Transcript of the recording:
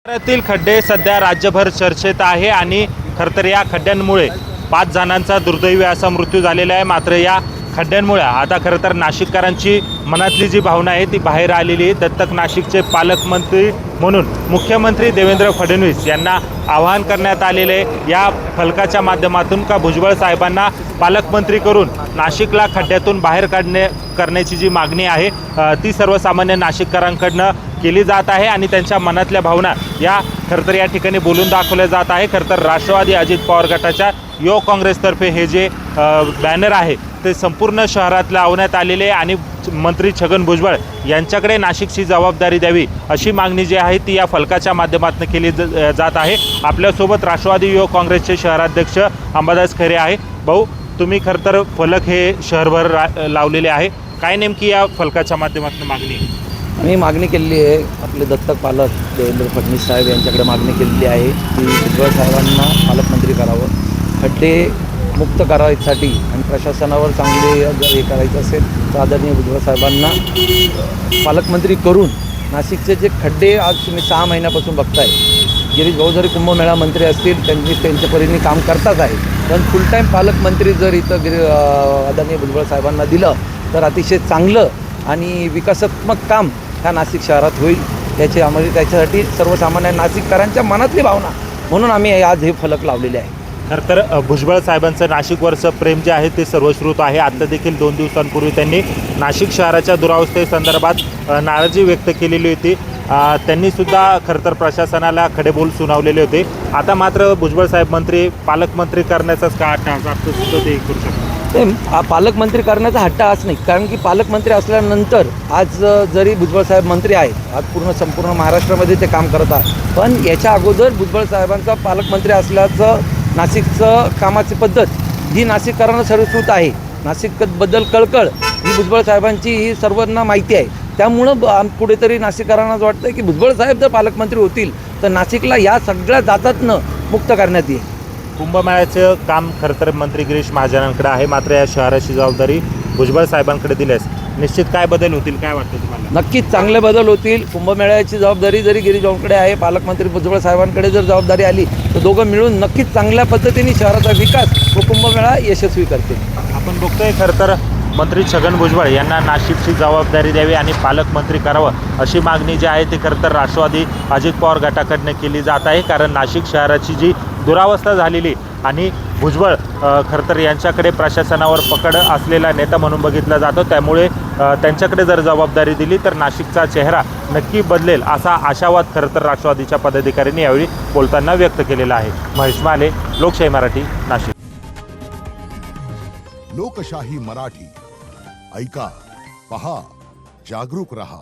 शहरातील खड्डे सध्या राज्यभर चर्चेत आहे आणि खरं तर या खड्ड्यांमुळे 5 जणांचा दुर्दैवी असा मृत्यू झालेला आहे। मात्र या खड्ड्यांमुळे आता खरं तर नाशिककरांची मनातली जी भावना आहे ती बाहेर आलेली आहे। दत्तक नाशिकचे पालकमंत्री म्हणून मुख्यमंत्री देवेंद्र फडणवीस यांना आवाहन करण्यात आलेले या फलकाच्या माध्यमातून का भुजबळ साहेबांना पालकमंत्री करून नाशिकला खड्ड्यातून बाहेर करण्याची जी मागणी आहे ती सर्वसामान्य नाशिककरांकडनं केली जात आहे आणि त्यांच्या मनातल्या भावना या खरं तर या ठिकाणी बोलून दाखवल्या जात आहे। खरं तर राष्ट्रवादी अजित पवार गटाच्या युवक काँग्रेसतर्फे हे जे बॅनर आहे ते संपूर्ण शहरात लावण्यात आलेले आणि मंत्री छगन भुजबळ यांच्याकडे नाशिकची जबाबदारी द्यावी अशी मागणी जी आहे ती या फलकाच्या माध्यमातून केली जात आहे। आपल्यासोबत राष्ट्रवादी युवक काँग्रेसचे शहराध्यक्ष अंबादास खैरे आहे। भाऊ, तुम्ही खरं तर फलक हे शहरभर लावलेले आहे, काय नेमकी या फलकाच्या माध्यमातून मागणी? आम्ही मागणी केलेली आहे, आपले दत्तक पालक देवेंद्र फडणवीस साहेब यांच्याकडे मागणी केलेली आहे की भुजबळ साहेबांना पालकमंत्री करावं, खड्डे मुक्त करायसाठी आणि प्रशासनावर चांगले जर हे करायचं असेल तर आदरणीय भुजबळ साहेबांना पालकमंत्री करून नाशिकचे जे खड्डे आज तुम्ही 6 महिन्यापासून बघताय, गिरीश भाऊ जरी कुंभमेळा मंत्री असतील त्यांनी त्यांच्या परीने काम करतात आहे, पण फुल टाईम पालकमंत्री जर इथं आदरणीय भुजबळ साहेबांना दिलं तर अतिशय चांगलं आणि विकासात्मक काम ह्या नाशिक शहरात होईल। त्याच्यासाठी सर्वसामान्य नाशिककरांच्या मनातली भावना म्हणून आम्ही आज हे फलक लावलेले आहे। खरं तर भुजबळ साहेबांचं नाशिकवरचं प्रेम जे आहे ते सर्वश्रुत आहे। आता देखील 2 दिवसांपूर्वी त्यांनी नाशिक शहराच्या दुरावस्थेसंदर्भात नाराजी व्यक्त केलेली होती। त्यांनीसुद्धा खरं तर प्रशासनाला खडेबोल सुनावलेले होते। आता मात्र भुजबळ साहेब पालकमंत्री करण्याचाच का अर्थ सुद्धा ते करू शकतो? पालकमंत्री करण्याचा हट्ट आज नाही, कारण की पालकमंत्री असल्यानंतर आज जरी भुजबळ साहेब मंत्री आहेत, आज संपूर्ण महाराष्ट्रामध्ये ते काम करत आहेत, पण याच्या अगोदर भुजबळ साहेबांचा पालकमंत्री असल्याचं नाशिकचं कामाची पद्धत ही नाशिककरांना सर्वश्रुत आहे। नाशिकबद्दल कळकळ ही भुजबळ साहेबांची ही सर्वांना माहिती आहे। त्यामुळं कुठेतरी नाशिककरांना वाटतं की भुजबळ साहेब जर पालकमंत्री होतील तर नाशिकला या सगळ्या जातातनं मुक्त करण्यात येईल। कुंभमेळ्याचं काम खरं तर मंत्री गिरीश महाजनांकडे आहे, मात्र या शहराची जबाबदारी भुजबळ साहेबांकडे दिल्यास निश्चित काय बदल होतील, काय वाटतं तुम्हाला? नक्कीच चांगले बदल होतील। कुंभमेळ्याची जबाबदारी जरी गिरीश भाऊंकडे आहे, पालकमंत्री भुजबळ साहेबांकडे जर जबाबदारी आली तर दोघं मिळून नक्कीच चांगल्या पद्धतीने शहराचा विकास व कुंभमेळा यशस्वी करतील। आपण बघतोय खरं तर मंत्री छगन भुजबळ यांना नाशिकची जबाबदारी द्यावी आणि पालकमंत्री करावं अशी मागणी जी आहे ती खरं तर राष्ट्रवादी अजित पवार गटाकडनं केली जात आहे। कारण नाशिक शहराची जी दुरावस्था झालेली आणि भुजबळ खरं तर यांच्याकडे प्रशासनावर पकड असलेला नेता म्हणून बघितला जातो, त्यामुळे त्यांच्याकडे जर जबाबदारी दिली तर नाशिकचा चेहरा नक्की बदलेल असा आशावाद खरं तर राष्ट्रवादीच्या पदाधिकाऱ्यांनी यावेळी बोलताना व्यक्त केलेला आहे। महेश माले, लोकशाही मराठी, नाशिक। लोकशाही मराठी ऐका, पहा, जागरूक रहा।